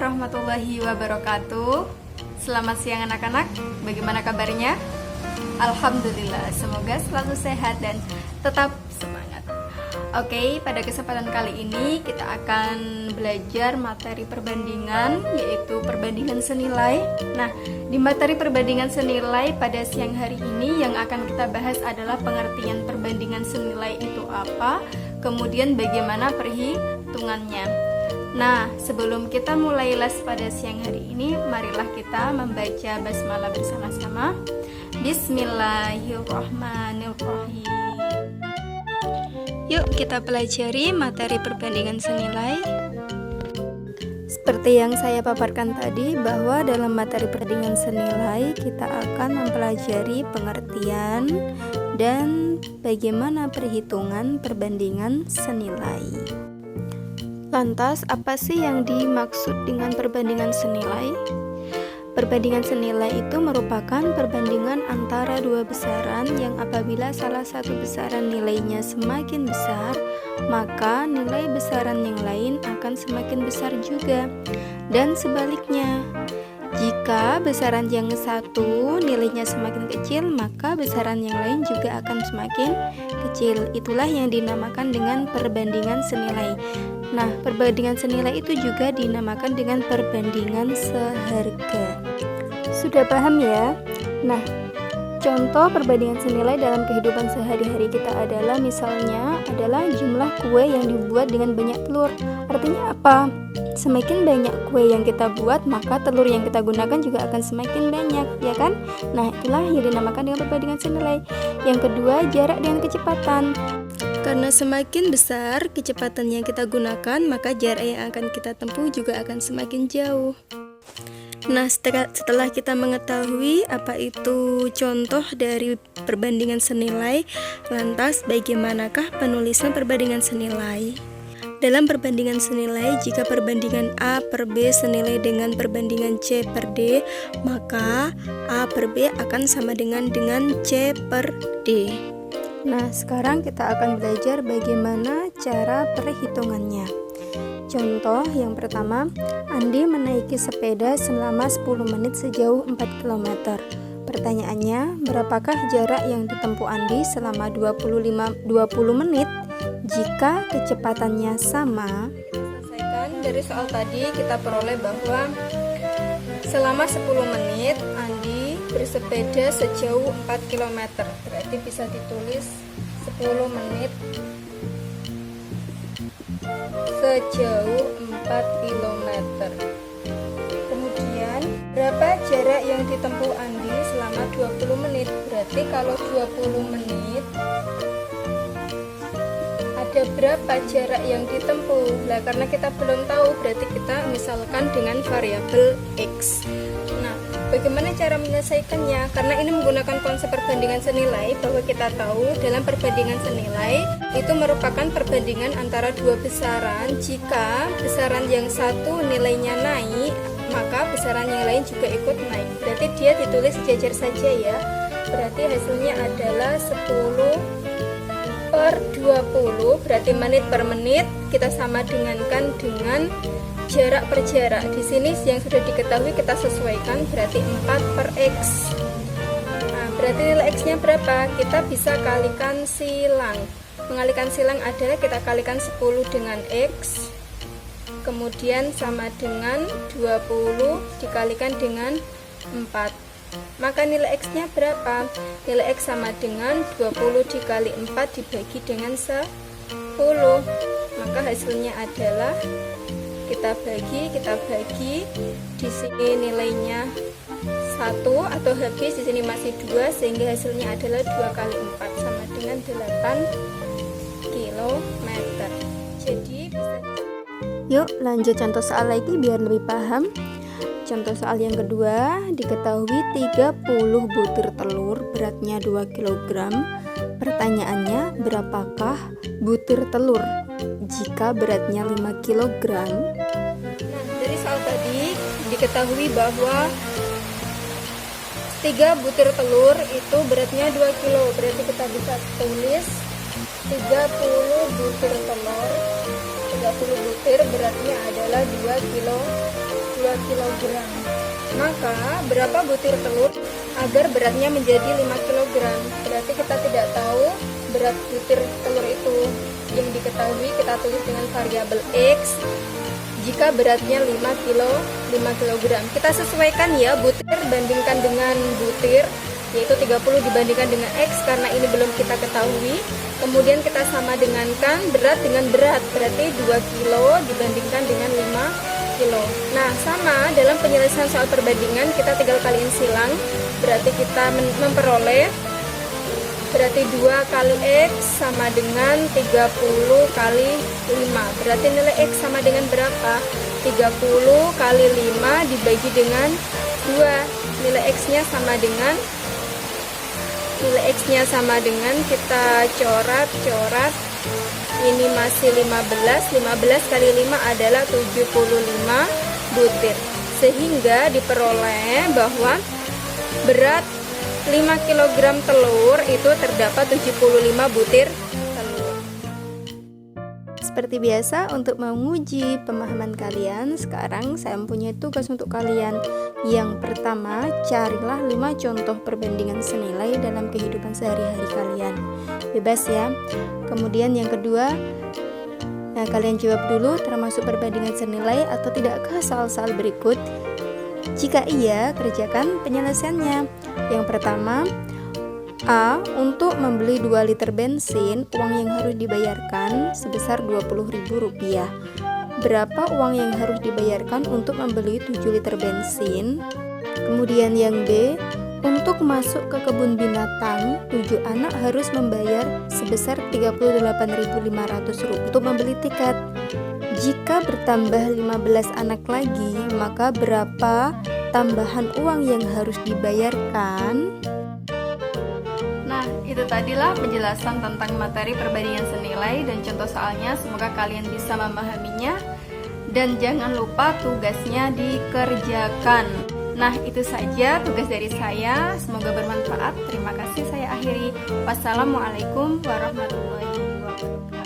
warahmatullahi wabarakatuh. Selamat siang anak-anak, bagaimana kabarnya? Alhamdulillah, semoga selalu sehat dan tetap semangat. Oke, pada kesempatan kali ini kita akan belajar materi perbandingan, yaitu perbandingan senilai. Nah, di materi perbandingan senilai pada siang hari ini yang akan kita bahas adalah pengertian perbandingan senilai itu apa, kemudian bagaimana perhitungannya. Nah, sebelum kita mulai les pada siang hari ini, marilah kita membaca basmalah bersama-sama. Bismillahirrahmanirrahim. Yuk kita pelajari materi perbandingan senilai. Seperti yang saya paparkan tadi, bahwa dalam materi perbandingan senilai kita akan mempelajari pengertian dan bagaimana perhitungan perbandingan senilai. Lantas, apa sih yang dimaksud dengan perbandingan senilai? Perbandingan senilai itu merupakan perbandingan antara dua besaran yang apabila salah satu besaran nilainya semakin besar, maka nilai besaran yang lain akan semakin besar juga. Dan sebaliknya, jika besaran yang satu nilainya semakin kecil, maka besaran yang lain juga akan semakin kecil. Itulah yang dinamakan dengan perbandingan senilai. Nah, perbandingan senilai itu juga dinamakan dengan perbandingan seharga. Sudah paham ya? Nah, contoh perbandingan senilai dalam kehidupan sehari-hari kita adalah misalnya adalah jumlah kue yang dibuat dengan banyak telur. Artinya apa? Semakin banyak kue yang kita buat, maka telur yang kita gunakan juga akan semakin banyak, ya kan? Nah, itulah yang dinamakan dengan perbandingan senilai. Yang kedua, jarak dengan kecepatan. Karena semakin besar kecepatan yang kita gunakan, maka jarak yang akan kita tempuh juga akan semakin jauh. Nah, setelah kita mengetahui apa itu contoh dari perbandingan senilai, lantas bagaimanakah penulisan perbandingan senilai? Dalam perbandingan senilai, jika perbandingan A per B senilai dengan perbandingan C per D, maka A per B akan sama dengan C per D. Nah, sekarang kita akan belajar bagaimana cara perhitungannya. Contoh yang pertama, Andi menaiki sepeda selama 10 menit sejauh 4 km. Pertanyaannya, berapakah jarak yang ditempuh Andi selama 20 menit jika kecepatannya sama? Selesaikan dari soal tadi, kita peroleh bahwa selama 10 menit Andi bersepeda sejauh 4 km. Berarti bisa ditulis 10 menit sejauh 4 km. Kemudian, berapa jarak yang ditempuh Andi selama 20 menit? Berarti kalau 20 menit ada berapa jarak yang ditempuh? Nah, karena kita belum tahu, berarti kita misalkan dengan variabel X. Nah, bagaimana cara menyelesaikannya? Karena ini menggunakan konsep perbandingan senilai, bahwa kita tahu dalam perbandingan senilai itu merupakan perbandingan antara dua besaran. Jika besaran yang satu nilainya naik, maka besaran yang lain juga ikut naik. Berarti dia ditulis sejajar saja ya. Berarti hasilnya adalah 10 per 20, berarti menit per menit. Kita sama dengankan dengan jarak per jarak. Di sini yang sudah diketahui kita sesuaikan, berarti 4 per X. Nah, berarti nilai X-nya berapa? Kita bisa kalikan silang. Mengalihkan silang adalah kita kalikan 10 dengan X, kemudian sama dengan 20 dikalikan dengan 4. Maka nilai X-nya berapa? Nilai X sama dengan 20 dikali 4 dibagi dengan 10. Maka hasilnya adalah kita bagi di sini nilainya 1 atau habis, di sini masih 2, sehingga hasilnya adalah 2 kali 4 sama dengan 8 km. Jadi bisa. Yuk lanjut contoh soal lagi biar lebih paham. Contoh soal yang kedua, diketahui 30 butir telur beratnya 2 kg. Pertanyaannya, berapakah butir telur jika beratnya 5 kg? Nah, dari soal tadi diketahui bahwa 3 butir telur itu beratnya 2 kg. Berarti kita bisa tulis 30 butir telur. 30 butir beratnya adalah 2 kg. 2 kg. Maka berapa butir telur agar beratnya menjadi 5 kg? Berarti kita tidak tahu berat butir telur itu. Yang diketahui kita tulis dengan variabel X. Jika beratnya 5 kg, kita sesuaikan ya butir bandingkan dengan butir, yaitu 30 dibandingkan dengan X karena ini belum kita ketahui. Kemudian kita sama dengankan berat dengan berat, berarti 2 kilo dibandingkan dengan 5 kilo. Nah, sama dalam penyelesaian soal perbandingan kita tinggal kaliin silang, berarti kita memperoleh berarti 2 kali X sama dengan 30 kali 5. Berarti nilai X sama dengan berapa? 30 kali 5 dibagi dengan 2. Nilai X-nya sama dengan kita coret. Ini masih 15 kali 5 adalah 75 butir. Sehingga diperoleh bahwa berat 5 kg telur itu terdapat 75 butir telur. Seperti biasa, untuk menguji pemahaman kalian, sekarang saya mempunyai tugas untuk kalian. Yang pertama, carilah 5 contoh perbandingan senilai dalam kehidupan sehari-hari kalian. Bebas ya. Kemudian yang kedua, kalian jawab dulu termasuk perbandingan senilai atau tidakkah soal-soal berikut. Jika iya, kerjakan penyelesaiannya. Yang pertama, A. Untuk membeli 2 liter bensin, uang yang harus dibayarkan sebesar Rp20.000. Berapa uang yang harus dibayarkan untuk membeli 7 liter bensin? Kemudian yang B. Untuk masuk ke kebun binatang, 7 anak harus membayar sebesar Rp38.500 untuk membeli tiket. Jika bertambah 15 anak lagi, maka berapa tambahan uang yang harus dibayarkan? Nah, itu tadilah penjelasan tentang materi perbandingan senilai dan contoh soalnya. Semoga kalian bisa memahaminya. Dan jangan lupa tugasnya dikerjakan. Nah, itu saja tugas dari saya. Semoga bermanfaat. Terima kasih, saya akhiri. Wassalamualaikum warahmatullahi wabarakatuh.